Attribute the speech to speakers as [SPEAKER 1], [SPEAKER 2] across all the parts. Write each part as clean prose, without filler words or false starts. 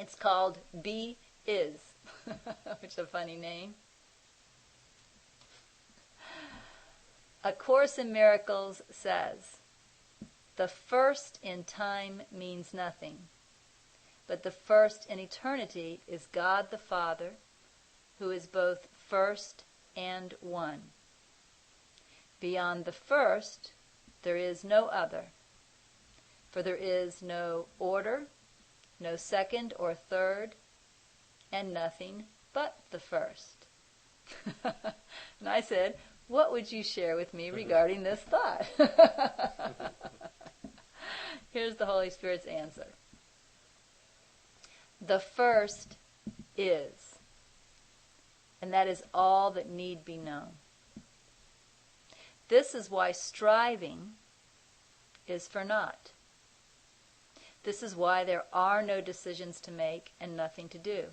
[SPEAKER 1] It's called Be Is, which is a funny name. A Course in Miracles says, the first in time means nothing, but the first in eternity is God the Father, who is both first and one. Beyond the first, there is no other, for there is no order, no second or third, and nothing but the first. And I said, what would you share with me regarding this thought? Here's the Holy Spirit's answer. The first is, and that is all that need be known. This is why striving is for naught. This is why there are no decisions to make and nothing to do.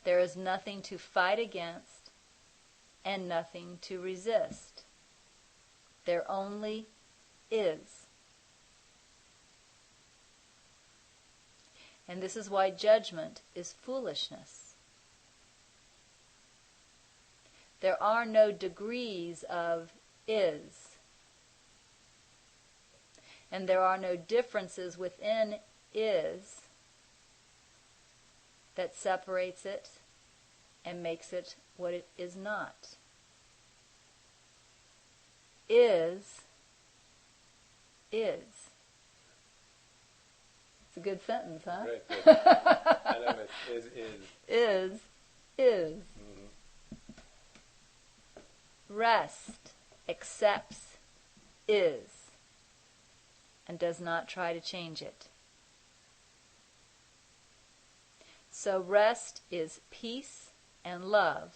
[SPEAKER 1] There is nothing to fight against and nothing to resist. There only is. And this is why judgment is foolishness. There are no degrees of is. And there are no differences within is that separates it and makes it what it is not. Is. It's a good sentence, huh?
[SPEAKER 2] Great, good. I love it. Is.
[SPEAKER 1] Is. Rest accepts is and does not try to change it. So rest is peace and love,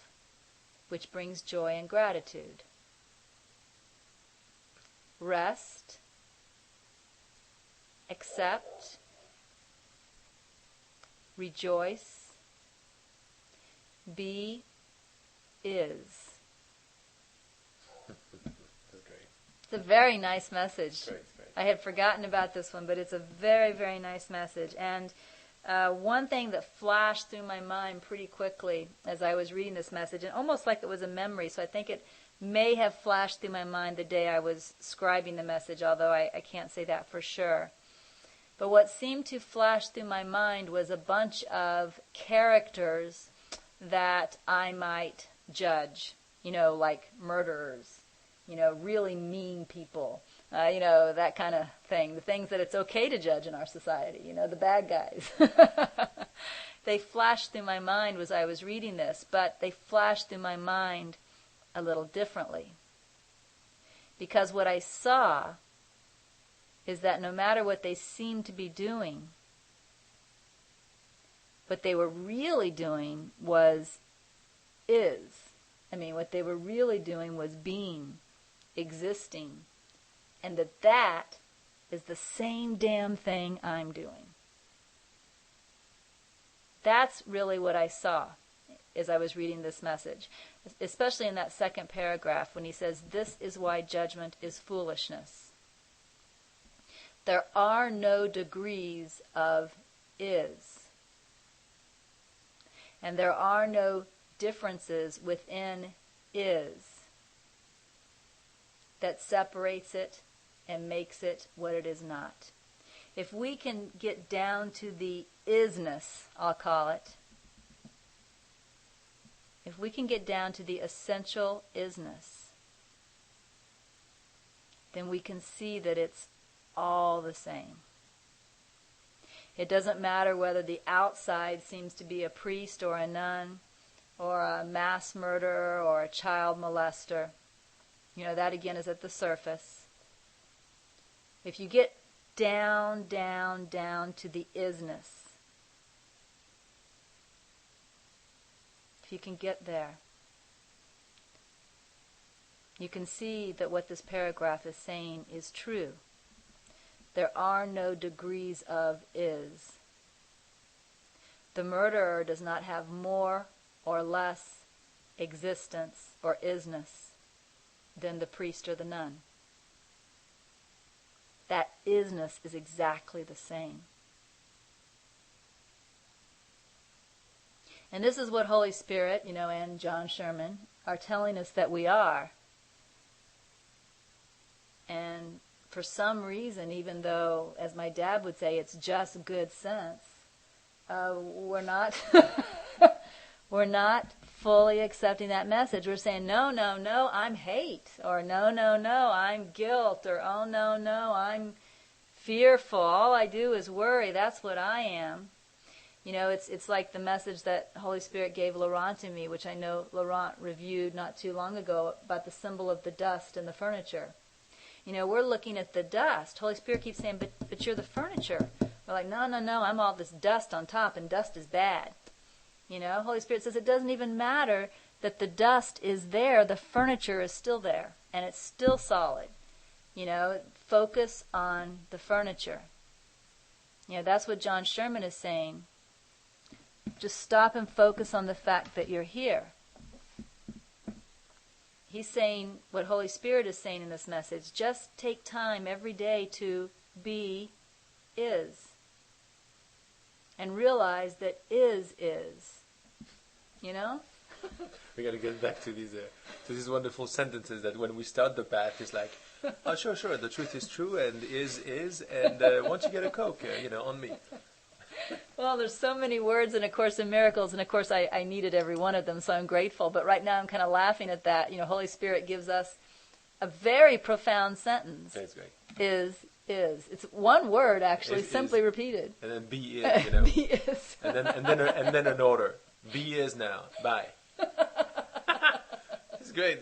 [SPEAKER 1] which brings joy and gratitude. Rest, accept, rejoice, be, is.
[SPEAKER 2] That's great.
[SPEAKER 1] It's a very nice message.
[SPEAKER 2] Great.
[SPEAKER 1] I had forgotten about this one, but it's a very, very nice message. And one thing that flashed through my mind pretty quickly as I was reading this message, and almost like it was a memory, so I think it may have flashed through my mind the day I was scribing the message, although I can't say that for sure. But what seemed to flash through my mind was a bunch of characters that I might judge, like murderers, really mean people, that kind of thing, the things that it's okay to judge in our society, the bad guys. They flashed through my mind as I was reading this, but they flashed through my mind a little differently. Because what I saw is that no matter what they seemed to be doing, what they were really doing was what they were really doing was being, existing, and that is the same damn thing I'm doing. That's really what I saw as I was reading this message, especially in that second paragraph when he says, this is why judgment is foolishness. There are no degrees of is. And there are no differences within is that separates it and makes it what it is not. If we can get down to the isness, I'll call it, if we can get down to the essential isness, then we can see that it's all the same. It doesn't matter whether the outside seems to be a priest or a nun or a mass murderer or a child molester. That again is at the surface. If you get down to the isness, if you can get there, you can see that what this paragraph is saying is true. There are no degrees of is. The murderer does not have more or less existence or isness than the priest or the nun. That isness is exactly the same. And this is what Holy Spirit, and John Sherman are telling us that we are. And for some reason, even though, as my dad would say, it's just good sense, we're not we're not fully accepting that message. We're saying, no, I'm hate, or no, I'm guilt, or oh, no, I'm fearful. All I do is worry. That's what I am. It's like the message that Holy Spirit gave Laurent to me, which I know Laurent reviewed not too long ago, about the symbol of the dust in the furniture. We're looking at the dust. Holy Spirit keeps saying, but you're the furniture. We're like, no, I'm all this dust on top, and dust is bad. Holy Spirit says it doesn't even matter that the dust is there. The furniture is still there, and it's still solid. Focus on the furniture. That's what John Sherman is saying. Just stop and focus on the fact that you're here. He's saying what Holy Spirit is saying in this message. Just take time every day to be is. And realize that is. We
[SPEAKER 2] got to get back to these wonderful sentences that when we start the path, it's like, oh, sure, the truth is true, and is, and won't you get a Coke, on me.
[SPEAKER 1] Well, there's so many words in A Course in Miracles, and of course I needed every one of them, so I'm grateful. But right now I'm kind of laughing at that. Holy Spirit gives us a very profound sentence.
[SPEAKER 2] That's great.
[SPEAKER 1] Is. It's one word, actually, simply repeated.
[SPEAKER 2] And then be is,
[SPEAKER 1] Be is.
[SPEAKER 2] and then an order. Be is now. Bye. It's great.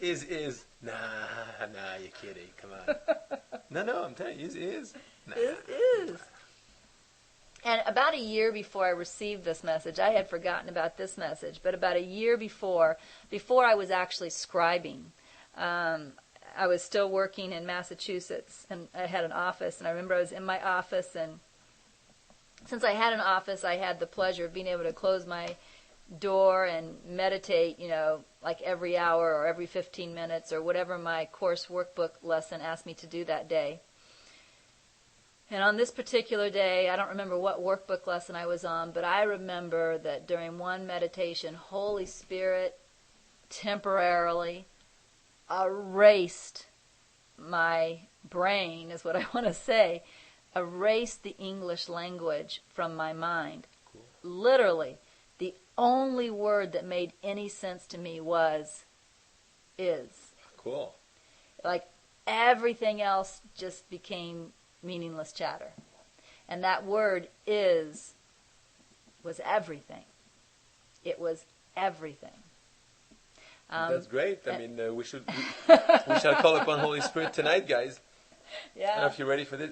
[SPEAKER 2] Is. Nah, you're kidding. Come on. No, I'm telling you, is. Nah.
[SPEAKER 1] Is. And about a year before I received this message, I had forgotten about this message, but about a year before I was actually scribing, I was still working in Massachusetts, and I had an office, and I remember I was in my office, and since I had an office, I had the pleasure of being able to close my door and meditate, like every hour or every 15 minutes or whatever my course workbook lesson asked me to do that day. And on this particular day, I don't remember what workbook lesson I was on, but I remember that during one meditation, Holy Spirit temporarily erased my brain, is what I want to say, erased the English language from my mind.
[SPEAKER 2] Cool.
[SPEAKER 1] Literally, the only word that made any sense to me was is.
[SPEAKER 2] Cool.
[SPEAKER 1] Like everything else just became meaningless chatter. And that word was everything. It was everything.
[SPEAKER 2] That's great. I mean, we shall call upon Holy Spirit tonight, guys.
[SPEAKER 1] Yeah.
[SPEAKER 2] I don't know if you're ready for this.